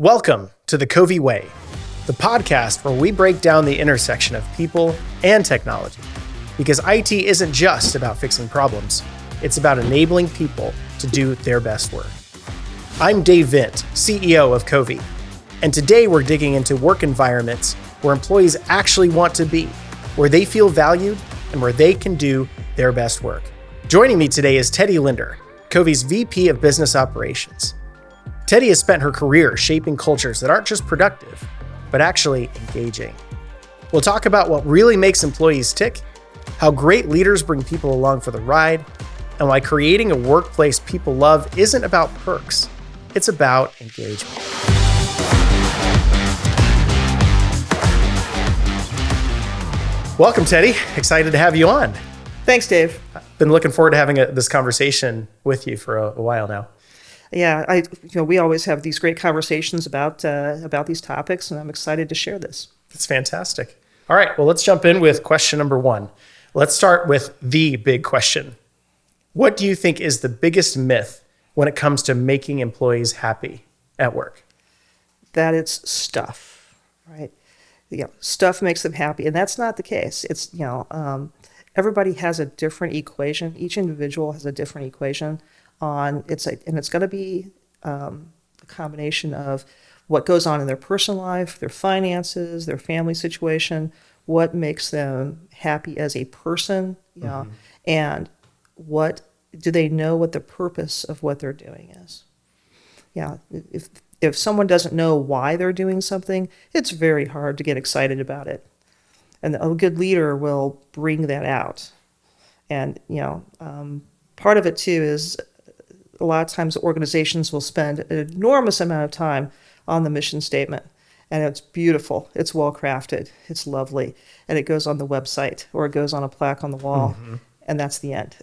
Welcome to the Covi Way, the podcast where we break down the intersection of people and technology. Because IT isn't just about fixing problems, it's about enabling people to do their best work. I'm Dave Vint, CEO of Covi, and today we're digging into work environments where employees actually want to be, where they feel valued, and where they can do their best work. Joining me today is Teddie Linder, Covi's VP of Business Operations. Teddie has spent her career shaping cultures that aren't just productive, but actually engaging. We'll talk about what really makes employees tick, how great leaders bring people along for the ride, and why creating a workplace people love isn't about perks, it's about engagement. Welcome, Teddie. Excited to have you on. Thanks, Dave. I've been looking forward to having this conversation with you for a while now. Yeah, we always have these great conversations about these topics, and I'm excited to share this. That's fantastic. All right, well, let's jump in with question number one. Let's start with the big question. What do you think is the biggest myth when it comes to making employees happy at work? That it's stuff, right? Stuff makes them happy, and that's not the case. It's everybody has a different equation. Each individual has a different equation and it's going to be a combination of what goes on in their personal life, their finances, their family situation, what makes them happy as a person, and what do they know what the purpose of what they're doing is. Yeah, if someone doesn't know why they're doing something, it's very hard to get excited about it. And a good leader will bring that out. And, part of it too is a lot of times organizations will spend an enormous amount of time on the mission statement. And it's beautiful, it's well crafted, it's lovely. And it goes on the website or it goes on a plaque on the wall. And that's the end.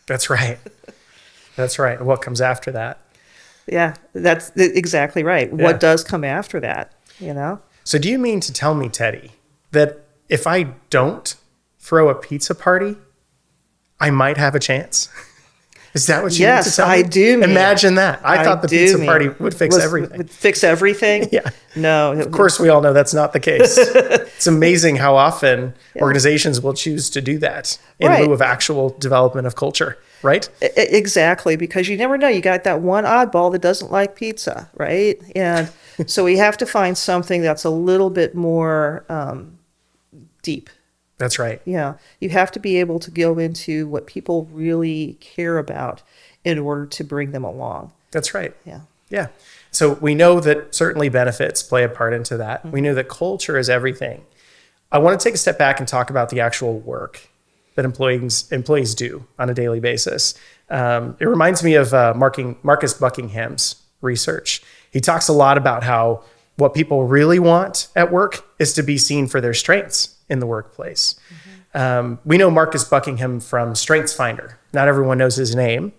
That's right. That's right. What comes after that? Yeah, that's exactly right. Yeah. What does come after that, So do you mean to tell me, Teddie, that if I don't throw a pizza party, I might have a chance? Is that what you mean to tell me? Yes, I do. Imagine that. I thought the pizza party would fix everything. Would fix everything? Yeah. No. Of course, we all know that's not the case. It's amazing how often organizations will choose to do that in lieu of actual development of culture, right? Exactly, because you never know. You got that one oddball that doesn't like pizza, right? And so we have to find something that's a little bit more deep. That's right. Yeah. You have to be able to go into what people really care about in order to bring them along. That's right. Yeah. Yeah. So we know that certainly benefits play a part into that. We know that culture is everything. I want to take a step back and talk about the actual work that employees do on a daily basis. It reminds me of Marcus Buckingham's research. He talks a lot about how what people really want at work is to be seen for their strengths in the workplace. We know Marcus Buckingham from StrengthsFinder. Not everyone knows his name,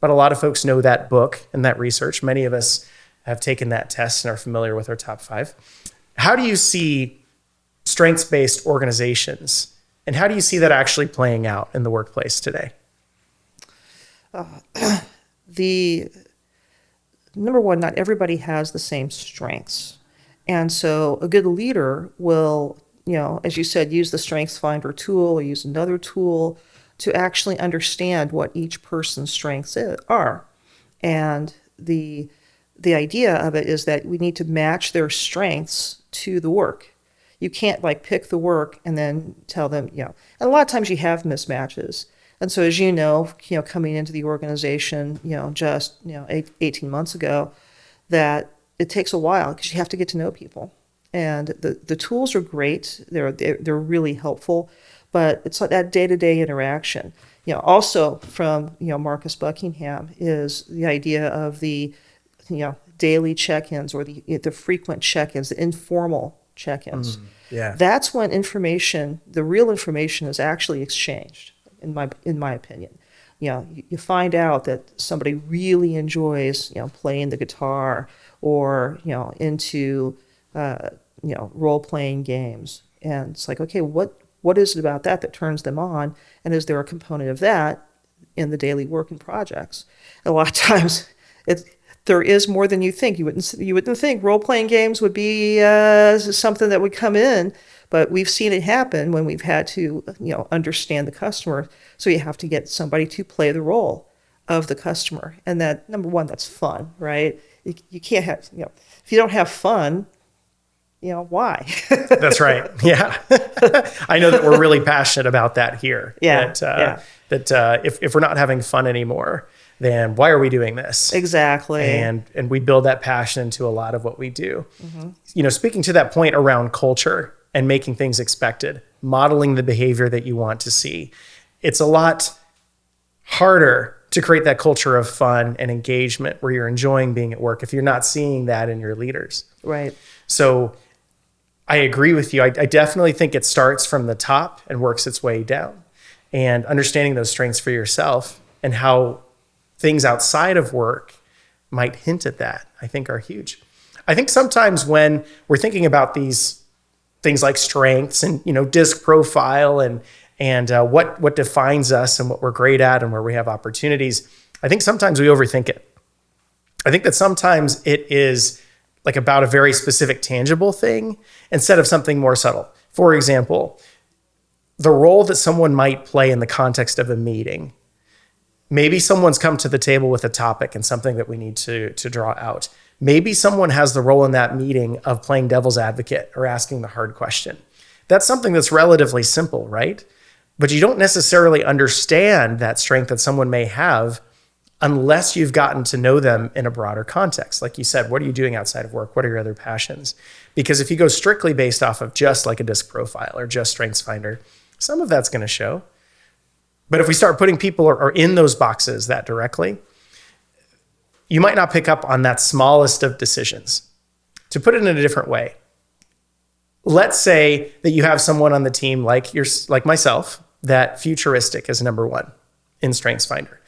but a lot of folks know that book and that research. Many of us have taken that test and are familiar with our top 5. How do you see strengths-based organizations, and how do you see that actually playing out in the workplace today? The number one, not everybody has the same strengths. And so a good leader will, as you said, use the StrengthsFinder tool or use another tool to actually understand what each person's strengths are. And the idea of it is that we need to match their strengths to the work. You can't pick the work and then tell them, and a lot of times you have mismatches. And so as you know, coming into the organization, just 18 months ago, that it takes a while because you have to get to know people. And the tools are great. They're really helpful, but it's like that day-to-day interaction. Also from Marcus Buckingham is the idea of the daily check-ins or the frequent check-ins, the informal check-ins. Yeah. That's when the real information is actually exchanged, in my opinion. You find out that somebody really enjoys playing the guitar or into role-playing games, and it's like, okay, what is it about that turns them on, and is there a component of that in the daily work and projects? And a lot of times there is more than you think. You wouldn't think role-playing games would be something that would come in, but we've seen it happen when we've had to, understand the customer. So you have to get somebody to play the role of the customer. And that, number one, that's fun, right? You can't have, if you don't have fun, why? That's right. Yeah. I know that we're really passionate about that here. Yeah. That if we're not having fun anymore, then why are we doing this? Exactly. And we build that passion into a lot of what we do. Speaking to that point around culture and making things expected, modeling the behavior that you want to see, it's a lot harder to create that culture of fun and engagement where you're enjoying being at work if you're not seeing that in your leaders. Right. So I agree with you. I definitely think it starts from the top and works its way down. And understanding those strengths for yourself and how things outside of work might hint at that, I think are huge. I think sometimes when we're thinking about these things like strengths and, disc profile and what defines us and what we're great at and where we have opportunities, I think sometimes we overthink it. I think that sometimes it is like about a very specific tangible thing instead of something more subtle. For example, the role that someone might play in the context of a meeting. Maybe someone's come to the table with a topic and something that we need to draw out. Maybe someone has the role in that meeting of playing devil's advocate or asking the hard question. That's something that's relatively simple, right? But you don't necessarily understand that strength that someone may have unless you've gotten to know them in a broader context. Like you said, what are you doing outside of work? What are your other passions? Because if you go strictly based off of just like a disc profile or just Strengths Finder, some of that's going to show. But if we start putting people or in those boxes that directly, you might not pick up on that smallest of decisions. To put it in a different way, let's say that you have someone on the team like myself, that futuristic is number one in Strengths Finder.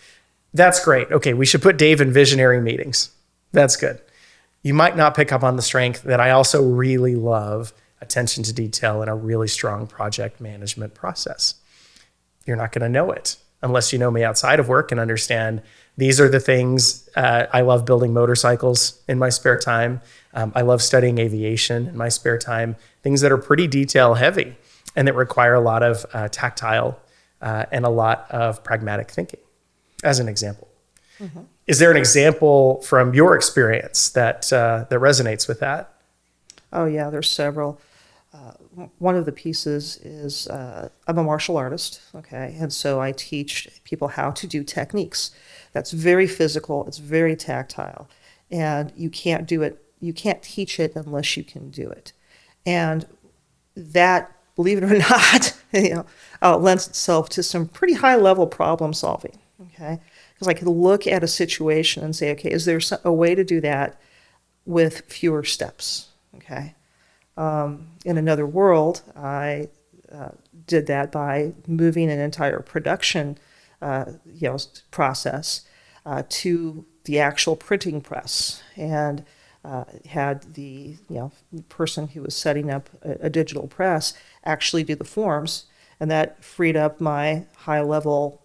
That's great. Okay, we should put Dave in visionary meetings. That's good. You might not pick up on the strength that I also really love attention to detail and a really strong project management process. You're not going to know it unless you know me outside of work and understand these are the things. I love building motorcycles in my spare time. I love studying aviation in my spare time, things that are pretty detail heavy and that require a lot of tactile and a lot of pragmatic thinking, as an example. Mm-hmm. Is there an example from your experience that resonates with that? Oh, yeah, there's several. One of the pieces is I'm a martial artist, okay? And so I teach people how to do techniques. That's very physical. It's very tactile. And you can't do it. You can't teach it unless you can do it. And that, believe it or not, lends itself to some pretty high-level problem solving, okay? Because I can look at a situation and say, okay, is there a way to do that with fewer steps, okay? In another world, I did that by moving an entire production, process to the actual printing press, and had the person who was setting up a digital press actually do the forms, and that freed up my high-level,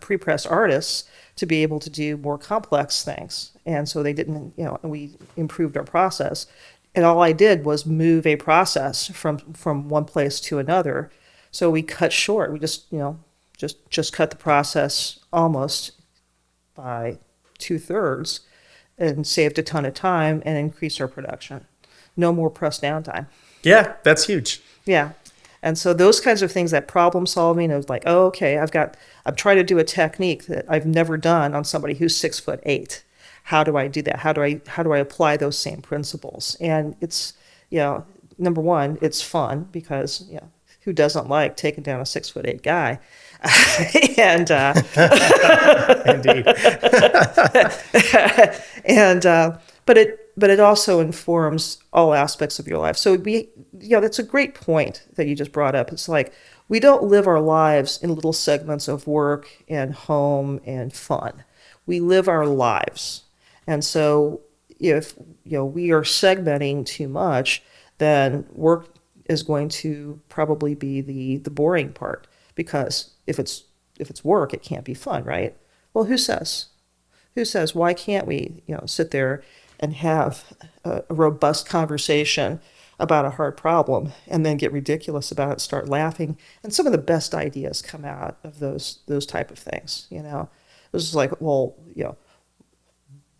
pre-press artists to be able to do more complex things, and so they didn't, we improved our process. And all I did was move a process from one place to another. So we cut short. We just cut the process almost by 2/3 and saved a ton of time and increased our production. No more press downtime. Yeah, that's huge. Yeah. And so those kinds of things, that problem solving, it was like, oh, okay, I'm trying to do a technique that I've never done on somebody who's 6'8". How do I do that? How do I apply those same principles? And it's, number one, it's fun because, who doesn't like taking down a 6'8" guy? And Indeed. but it also informs all aspects of your life. So that's a great point that you just brought up. It's like we don't live our lives in little segments of work and home and fun. We live our lives. And so if we are segmenting too much, then work is going to probably be the boring part, because if it's work, it can't be fun, right? Well, who says Who says, why can't we, sit there and have a robust conversation about a hard problem and then get ridiculous about it, start laughing? And some of the best ideas come out of those type of things, It was just like, well,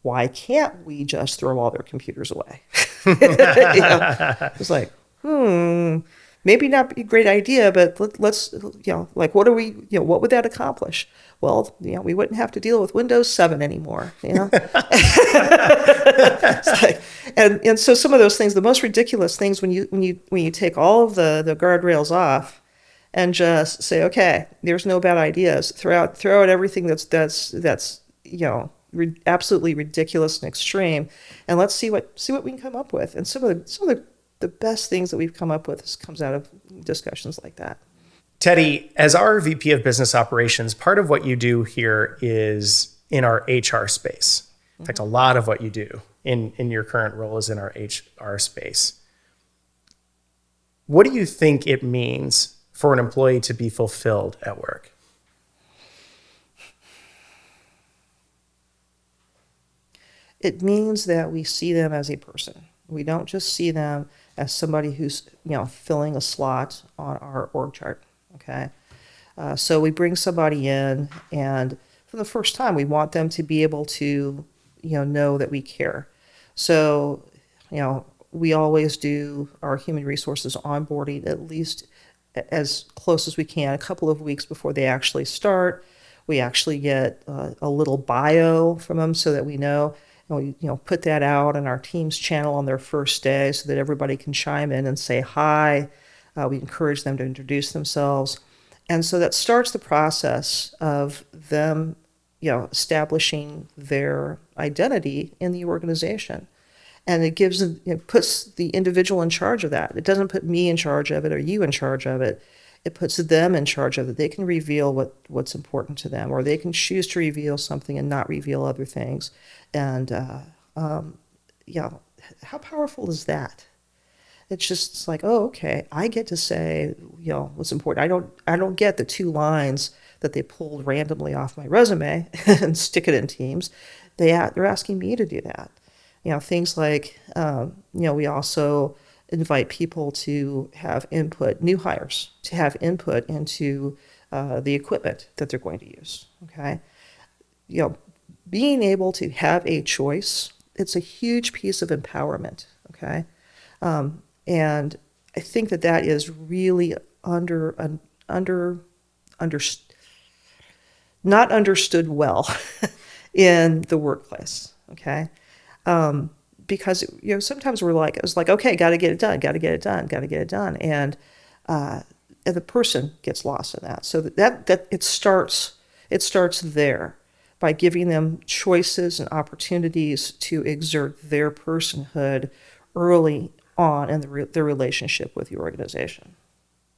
why can't we just throw all their computers away? It's like, maybe not a great idea, but let's, like, what what would that accomplish? Well, we wouldn't have to deal with Windows 7 anymore, It's like, and so some of those things, the most ridiculous things, when you take all of the guardrails off and just say, okay, there's no bad ideas, throw out everything that's absolutely ridiculous and extreme, and let's see what we can come up with. And some of the best things that we've come up with comes out of discussions like that. Teddie, as our VP of Business Operations, part of what you do here is in our HR space. In fact, a lot of what you do in your current role is in our HR space. What do you think it means for an employee to be fulfilled at work? It means that we see them as a person. We don't just see them as somebody who's, filling a slot on our org chart. Okay. So we bring somebody in, and for the first time, we want them to be able to, know that we care. So, we always do our human resources onboarding at least as close as we can, a couple of weeks before they actually start. We actually get a little bio from them so that we know. And we, put that out in our team's channel on their first day so that everybody can chime in and say hi. We encourage them to introduce themselves. And so that starts the process of them, establishing their identity in the organization. And it puts the individual in charge of that. It doesn't put me in charge of it or you in charge of it. It puts them in charge of it. They can reveal what's important to them, or they can choose to reveal something and not reveal other things. And how powerful is that? It's like, oh, okay, I get to say, what's important. I don't get the 2 lines that they pulled randomly off my resume and stick it in Teams. They're asking me to do that. Things like, we also invite people to have input, new hires, to have input into the equipment that they're going to use. Okay, being able to have a choice, it's a huge piece of empowerment. Okay. And I think that is really not understood well in the workplace. Okay. Because, sometimes it's like, okay, got to get it done. And the person gets lost in that. So that it starts there by giving them choices and opportunities to exert their personhood early on in their relationship with the organization.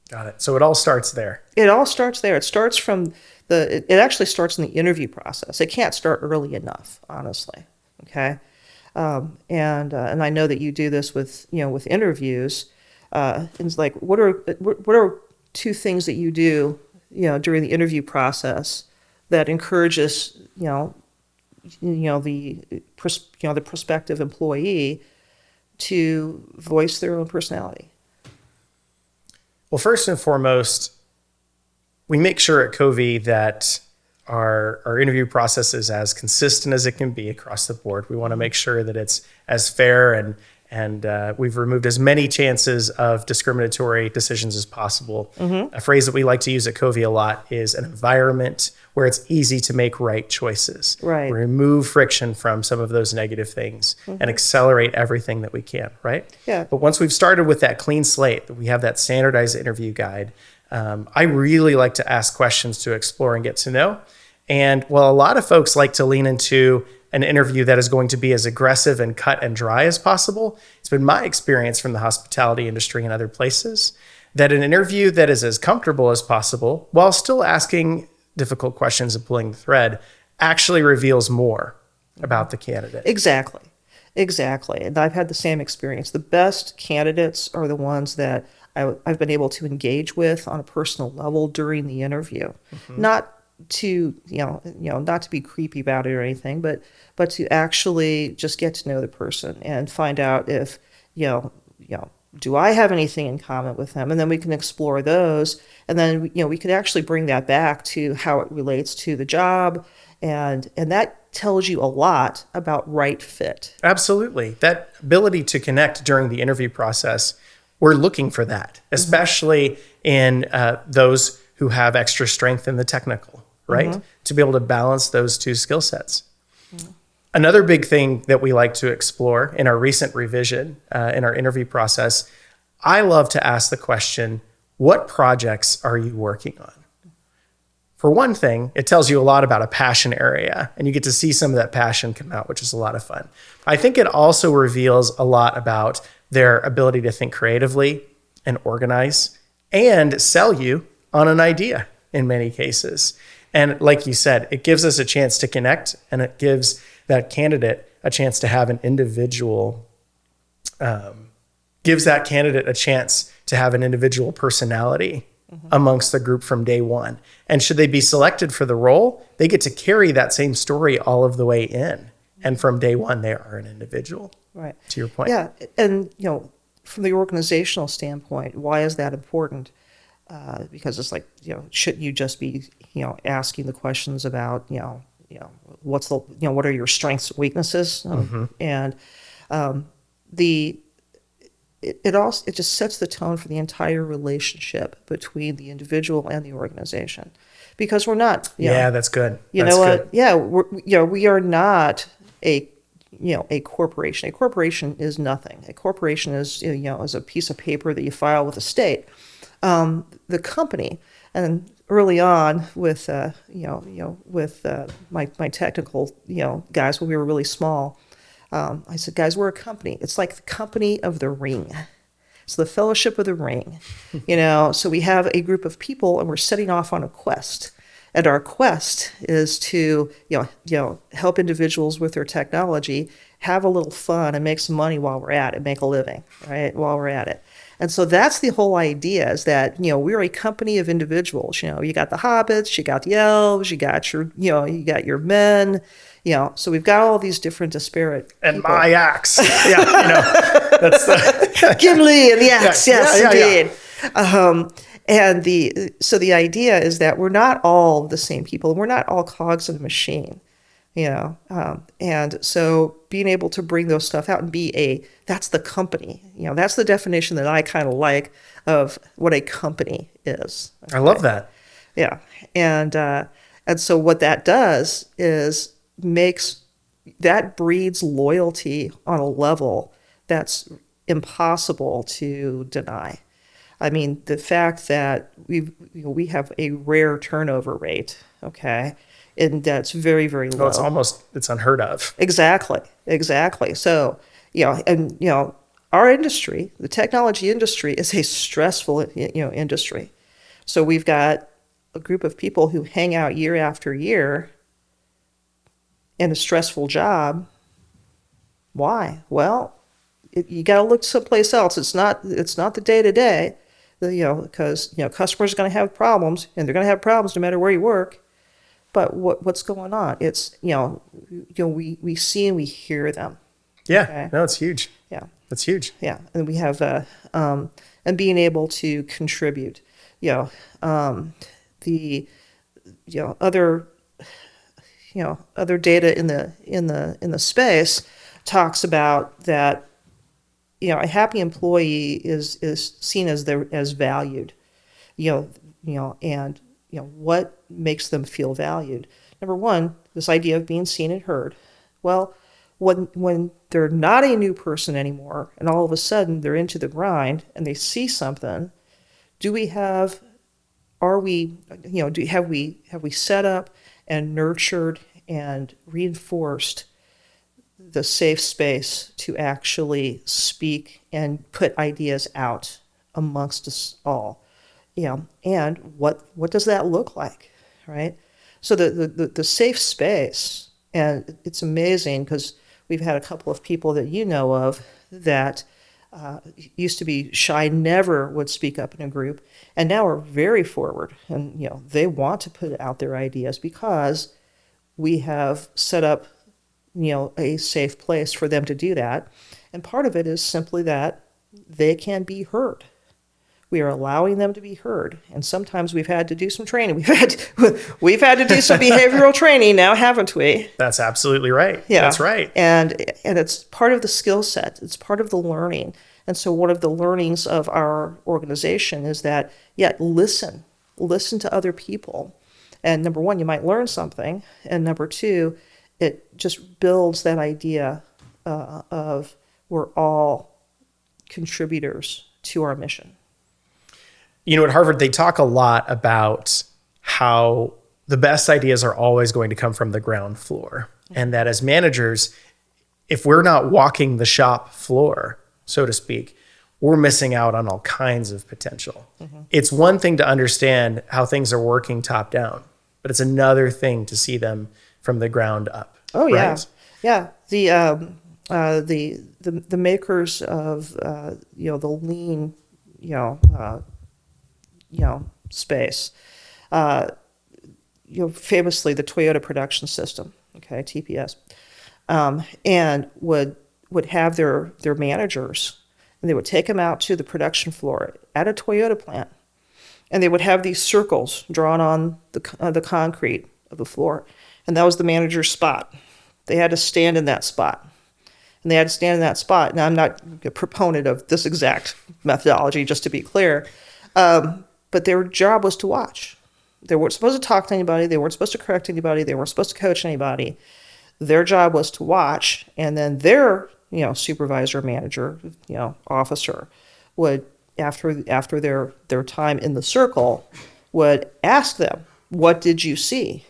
Got it. So it all starts there. It all starts there. It starts from it actually starts in the interview process. It can't start early enough, honestly. Okay. And I know that you do this with interviews. It's like, what are 2 things that you do, during the interview process that encourages, the prospective employee to voice their own personality? Well, first and foremost, we make sure at Covi that our interview process is as consistent as it can be across the board. We want to make sure that it's as fair and we've removed as many chances of discriminatory decisions as possible. Mm-hmm. A phrase that we like to use at Covi a lot is an environment where it's easy to make right choices. Right. Remove friction from some of those negative things and accelerate everything that we can, right? Yeah. But once we've started with that clean slate, that we have that standardized interview guide, I really like to ask questions to explore and get to know. And while a lot of folks like to lean into an interview that is going to be as aggressive and cut and dry as possible, it's been my experience from the hospitality industry and other places that an interview that is as comfortable as possible while still asking difficult questions and pulling the thread actually reveals more about the candidate. Exactly. And I've had the same experience. The best candidates are the ones that I've been able to engage with on a personal level during the interview. Mm-hmm. to not to be creepy about it or anything, but to actually just get to know the person and find out if do I have anything in common with them, and then we can explore those, and then we can actually bring that back to how it relates to the job, and that tells you a lot about right fit. Absolutely. That ability to connect during the interview process, we're looking for that, especially in those who have extra strength in the technical, right? To be able to balance those two skill sets. Another big thing that we like to explore in our recent revision, in our interview process, I love to ask the question, what projects are you working on? For one thing, it tells you a lot about a passion area, and you get to see some of that passion come out, which is a lot of fun. I think it also reveals a lot about their ability to think creatively and organize and sell you on an idea in many cases. And like you said, it gives us a chance to connect, and it gives that candidate a chance to have an individual, gives that candidate a chance to have an individual personality amongst the group from day one. And should they be selected for the role, they get to carry that same story all of the way in. And from day one, they are an individual. Right. To your point. Yeah. And, from the organizational standpoint, why is that important? Because it's like, shouldn't you just be, asking the questions about, what's the, what are your strengths and weaknesses? And it just sets the tone for the entire relationship between the individual and the organization, because we're not. That's good. That's good. Yeah, we are not a corporation. A corporation is nothing. A corporation is is a piece of paper that you file with the state. The company, and early on with my technical guys when we were really small. I said, guys, we're a company. It's like the company of the ring. It's the fellowship of the ring, So we have a group of people, and we're setting off on a quest. And our quest is to, help individuals with their technology, have a little fun, and make some money while we're at it, make a living, right? While we're at it. And so that's the whole idea, is that, we're a company of individuals. You got the hobbits, you got the elves, you got your men. So we've got all these different disparate and people. my axe. That's the Gimli and the axe. Yes, indeed. And the idea is that we're not all the same people. We're not all cogs in a machine, and so being able to bring those stuff out and that's the company. That's the definition that I kind of like of what a company is. Okay? I love that. Yeah. And so what that does is breeds loyalty on a level that's impossible to deny. I mean, the fact that we have a rare turnover rate, okay, and that's very, very low. It's unheard of. Exactly. So, our industry, the technology industry, is a stressful, industry. So we've got a group of people who hang out year after year in a stressful job. Why? Well, you got to look someplace else. It's not the day-to-day. Because customers are going to have problems, and they're going to have problems no matter where you work. But what's going on? It's we see and we hear them. Yeah, okay? No, it's huge. Yeah, that's huge. Yeah, and we have and being able to contribute. The other data in the space talks about that. A happy employee is seen as valued, and what makes them feel valued. Number one, this idea of being seen and heard. Well, when they're not a new person anymore, and all of a sudden they're into the grind and they see something, have we set up and nurtured and reinforced the safe space to actually speak and put ideas out amongst us all, and what does that look like, right? So the safe space, and it's amazing because we've had a couple of people that of that used to be shy, never would speak up in a group, and now are very forward. And, they want to put out their ideas because we have set up, a safe place for them to do that. And part of it is simply that they can be heard. We are allowing them to be heard. And sometimes we've had to do some training. We've had to do some behavioral training now, haven't we? That's absolutely right. Yeah. That's right. And it's part of the skill set. It's part of the learning. And so one of the learnings of our organization is that, listen to other people. And number one, you might learn something. And number two, it just builds that idea of we're all contributors to our mission. At Harvard, they talk a lot about how the best ideas are always going to come from the ground floor. And that as managers, if we're not walking the shop floor, so to speak, we're missing out on all kinds of potential. Mm-hmm. It's one thing to understand how things are working top down, but it's another thing to see them from the ground up. Oh, right? Yeah. The makers of, the lean, space, famously the Toyota production system, okay, TPS, and would have their managers, and they would take them out to the production floor at a Toyota plant, and they would have these circles drawn on the concrete of the floor, and that was the manager's spot. They had to stand in that spot. And they had to stand in that spot. Now, I'm not a proponent of this exact methodology, just to be clear, but their job was to watch. They weren't supposed to talk to anybody. They weren't supposed to correct anybody. They weren't supposed to coach anybody. Their job was to watch, and then their, supervisor, manager, officer would, after their time in the circle, would ask them, "What did you see?"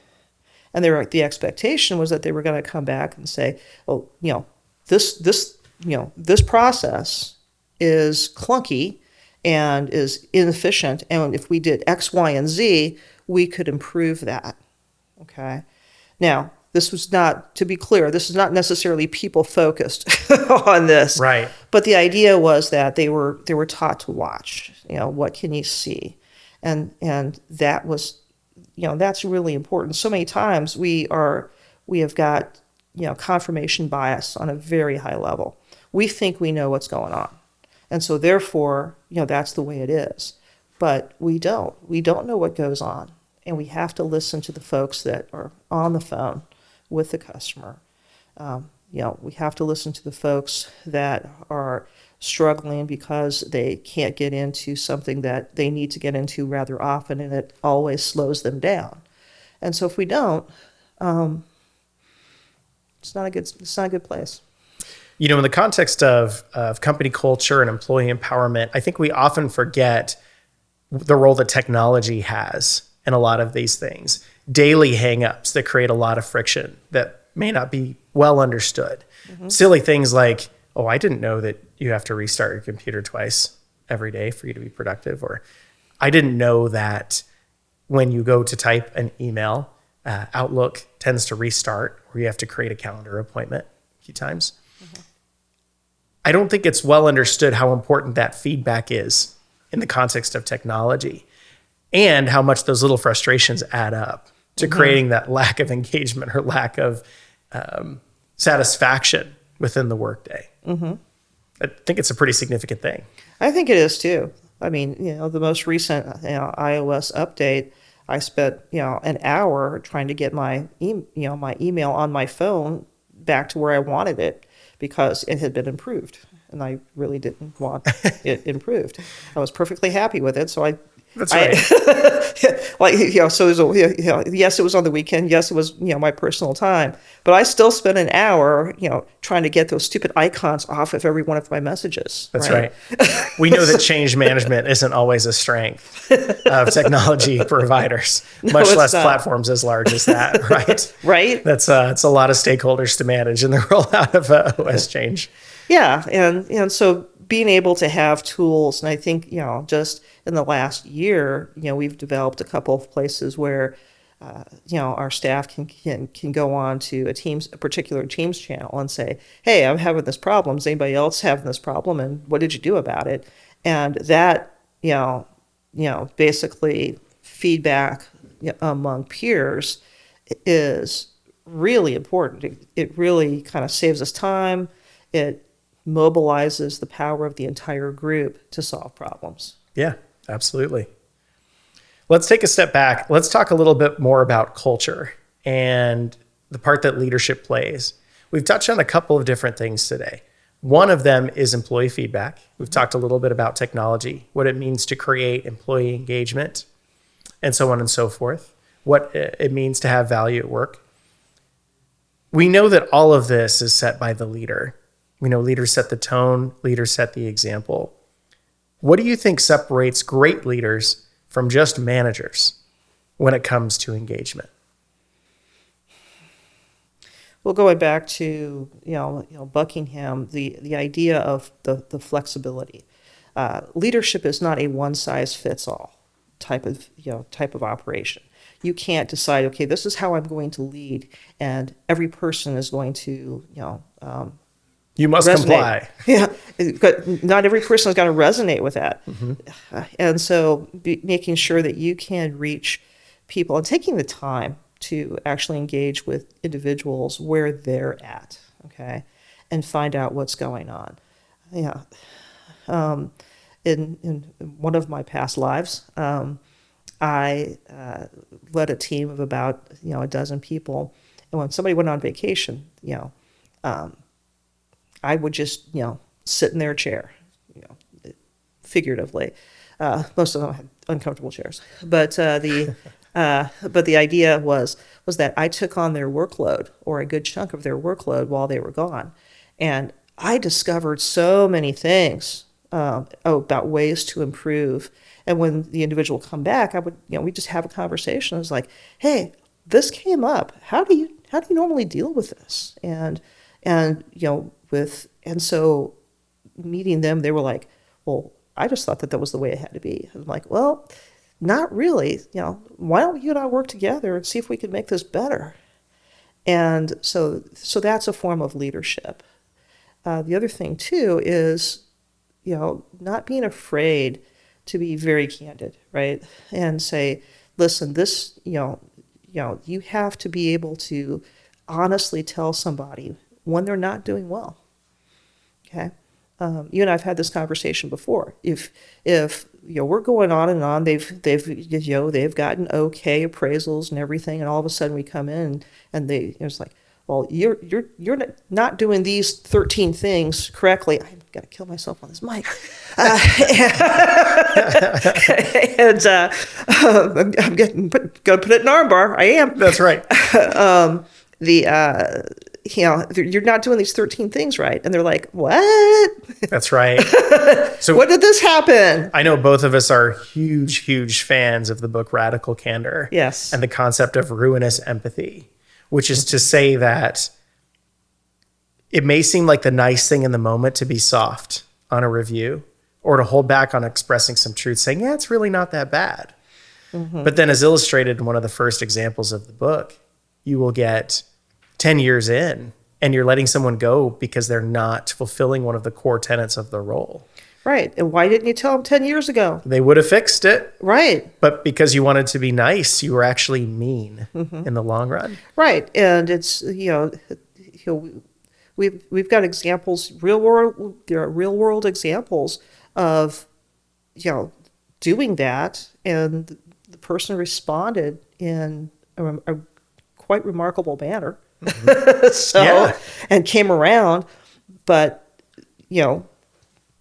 And the expectation was that they were going to come back and say, "Oh, this process is clunky and is inefficient, and if we did X, Y, and Z, we could improve that." Okay. Now, this was not, to be clear, this is not necessarily people focused on this. Right. But the idea was that they were taught to watch. What can you see? And that was, that's really important. So many times we have got, confirmation bias on a very high level. We think we know what's going on. And so therefore, that's the way it is. But we don't. We don't know what goes on. And we have to listen to the folks that are on the phone with the customer. We have to listen to the folks that are struggling because they can't get into something that they need to get into rather often, and it always slows them down. And so if we don't, it's not a good place. In the context of company culture and employee empowerment, I think we often forget the role that technology has in a lot of these things. Daily hangups that create a lot of friction that may not be well understood. Mm-hmm. Silly things like, "Oh, I didn't know that you have to restart your computer twice every day for you to be productive," or "I didn't know that when you go to type an email, Outlook tends to restart, or you have to create a calendar appointment a few times." Mm-hmm. I don't think it's well understood how important that feedback is in the context of technology, and how much those little frustrations add up to mm-hmm. creating that lack of engagement or lack of satisfaction within the workday. Mm-hmm. I think it's a pretty significant thing. I think it is too. I mean, the most recent iOS update, I spent an hour trying to get my email on my phone back to where I wanted it because it had been improved, and I really didn't want it improved. I was perfectly happy with it, so That's right. So it was, yes, it was on the weekend. Yes, it was, my personal time. But I still spent an hour, trying to get those stupid icons off of every one of my messages. That's right. We know that change management isn't always a strength of technology providers, much less platforms as large as that, right? Right. It's a lot of stakeholders to manage in the rollout of OS change. Yeah, and so being able to have tools, and I think, just in the last year, we've developed a couple of places where our staff can go on to a particular Teams channel and say, hey, I'm having this problem. Is anybody else having this problem? And what did you do about it? And that, basically feedback among peers is really important. It really kind of saves us time. It mobilizes the power of the entire group to solve problems. Yeah, absolutely. Let's take a step back. Let's talk a little bit more about culture and the part that leadership plays. We've touched on a couple of different things today. One of them is employee feedback. We've talked a little bit about technology, what it means to create employee engagement, and so on and so forth, what it means to have value at work. We know that all of this is set by the leader. We know leaders set the tone, leaders set the example. What do you think separates great leaders from just managers when it comes to engagement? Well, going back to Buckingham, the idea of the flexibility. Leadership is not a one-size-fits-all type of operation. You can't decide, okay, this is how I'm going to lead, and every person is going to you must resonate. Comply. Yeah, but not every person is going to resonate with that. And so making sure that you can reach people and taking the time to actually engage with individuals where they're at, okay, and find out what's going on. Yeah. In one of my past lives, I led a team of about a dozen people, and when somebody went on vacation, I would just sit in their chair, figuratively. Most of them had uncomfortable chairs, but the idea was that I took on their workload, or a good chunk of their workload, while they were gone, and I discovered so many things about ways to improve. And when the individual would come back, I would we just have a conversation. I was like, hey, this came up. How do you normally deal with this? And so meeting them, they were like, well, I just thought that was the way it had to be. I'm like, well, not really. Why don't you and I work together and see if we can make this better? And so that's a form of leadership. The other thing too is, not being afraid to be very candid, right? And say, listen, this, you have to be able to honestly tell somebody when they're not doing well. Okay. You and I've had this conversation before. If we're going on and on, they've gotten okay appraisals and everything, and all of a sudden we come in and it's like, well, you're not doing these 13 things correctly. I've got to kill myself on this mic. I'm going to put it in armbar. I am. That's right. You're not doing these 13 things right. And they're like, what? That's right. So when did this happen? I know both of us are huge, huge fans of the book Radical Candor. Yes. And the concept of ruinous empathy, which is to say that it may seem like the nice thing in the moment to be soft on a review, or to hold back on expressing some truth, saying, yeah, it's really not that bad. Mm-hmm. But then, as illustrated in one of the first examples of the book, you will get 10 years in and you're letting someone go because they're not fulfilling one of the core tenets of the role. Right. And why didn't you tell them 10 years ago? They would have fixed it. Right. But because you wanted to be nice, you were actually mean in the long run. Right. And it's, we've got examples, real world examples of, doing that. And the person responded in a quite remarkable manner. Mm-hmm. And came around, but,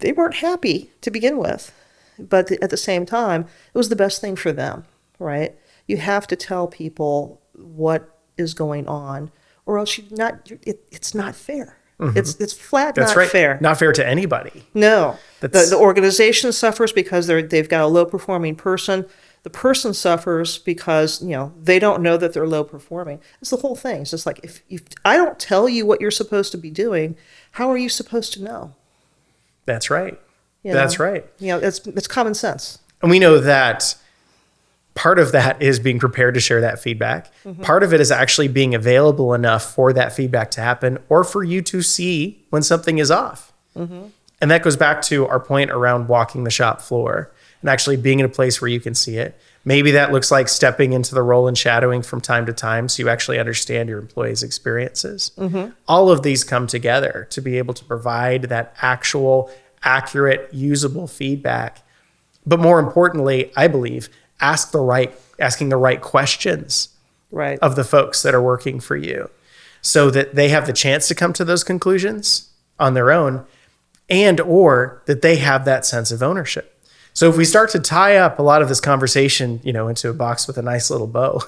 they weren't happy to begin with, but at the same time, it was the best thing for them, right? You have to tell people what is going on, or else it's not fair. Mm-hmm. It's flat That's not right. fair. Not fair to anybody. No. The organization suffers because they've got a low-performing person. The person suffers because, they don't know that they're low-performing. It's the whole thing. It's just like, if I don't tell you what you're supposed to be doing, how are you supposed to know? That's right. That's right. It's common sense. And we know that part of that is being prepared to share that feedback. Part of it is actually being available enough for that feedback to happen or for you to see when something is off. And that goes back to our point around walking the shop floor and actually being in a place where you can see it. Maybe that looks like stepping into the role and shadowing from time to time so you actually understand your employees' experiences. All of these come together to be able to provide that actual, accurate, usable feedback. But more importantly, I believe, asking the right questions of the folks that are working for you so that they have the chance to come to those conclusions on their own and or that they have that sense of ownership. So if we start to tie up a lot of this conversation, into a box with a nice little bow,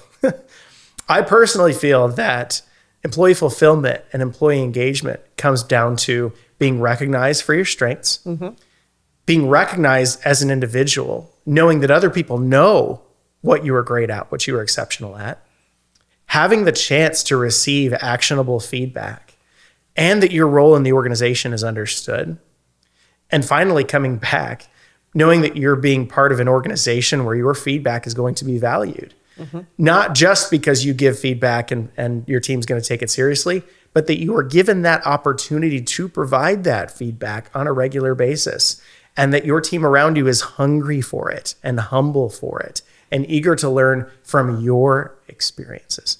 I personally feel that employee fulfillment and employee engagement comes down to being recognized for your strengths, being recognized as an individual, knowing that other people know what you are great at, what you are exceptional at, having the chance to receive actionable feedback, and that your role in the organization is understood. And finally, coming back, knowing that you're being part of an organization where your feedback is going to be valued, not just because you give feedback and your team's going to take it seriously, but that you are given that opportunity to provide that feedback on a regular basis, and that your team around you is hungry for it and humble for it and eager to learn from your experiences.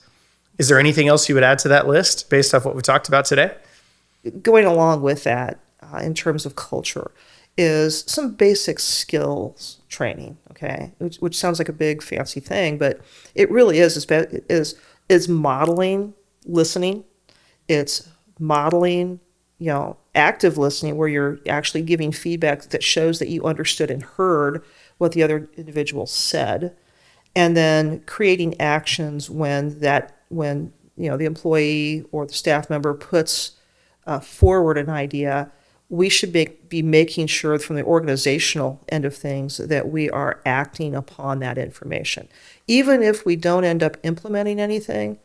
Is there anything else you would add to that list based off what we talked about today? Going along with that, in terms of culture, is some basic skills training, okay? Which sounds like a big fancy thing, but it really is modeling listening. It's modeling, active listening where you're actually giving feedback that shows that you understood and heard what the other individual said, and then creating actions when the employee or the staff member puts forward an idea. We should be making sure from the organizational end of things that we are acting upon that information. Even if we don't end up implementing anything,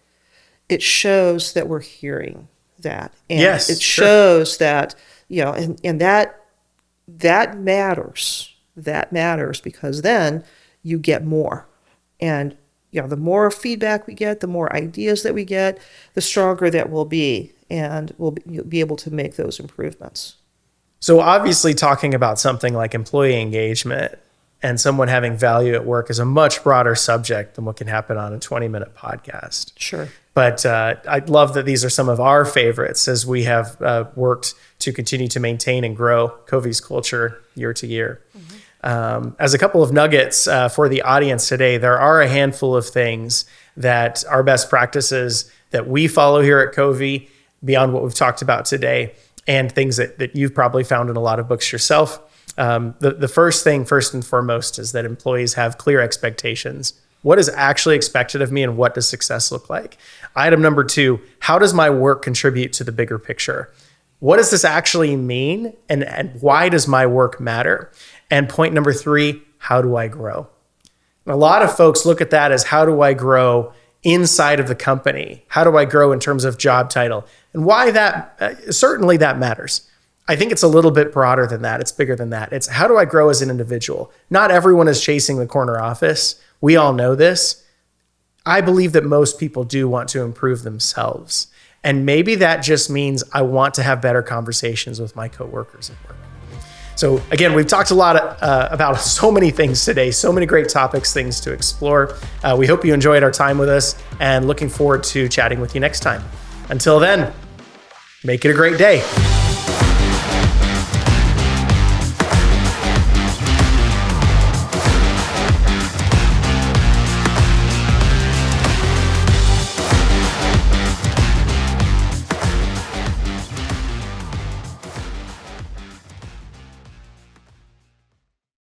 it shows that we're hearing that. And it shows that, and that matters. That matters because then you get more. And, the more feedback we get, the more ideas that we get, the stronger that we'll be. And we'll be able to make those improvements. So obviously talking about something like employee engagement and someone having value at work is a much broader subject than what can happen on a 20-minute podcast. Sure. But I love that these are some of our favorites as we have worked to continue to maintain and grow Covi's culture year to year. As a couple of nuggets for the audience today, there are a handful of things that are best practices that we follow here at Covi beyond what we've talked about today, and things that you've probably found in a lot of books yourself. The first thing, first and foremost, is that employees have clear expectations. What is actually expected of me and what does success look like? Item number 2, how does my work contribute to the bigger picture? What does this actually mean and why does my work matter? And point number 3, how do I grow? And a lot of folks look at that as how do I grow inside of the company? How do I grow in terms of job title? And why that, certainly that matters. I think it's a little bit broader than that. It's bigger than that. It's how do I grow as an individual? Not everyone is chasing the corner office. We all know this. I believe that most people do want to improve themselves. And maybe that just means I want to have better conversations with my coworkers at work. So again, we've talked a lot about so many things today, so many great topics, things to explore. We hope you enjoyed our time with us and looking forward to chatting with you next time. Until then, make it a great day.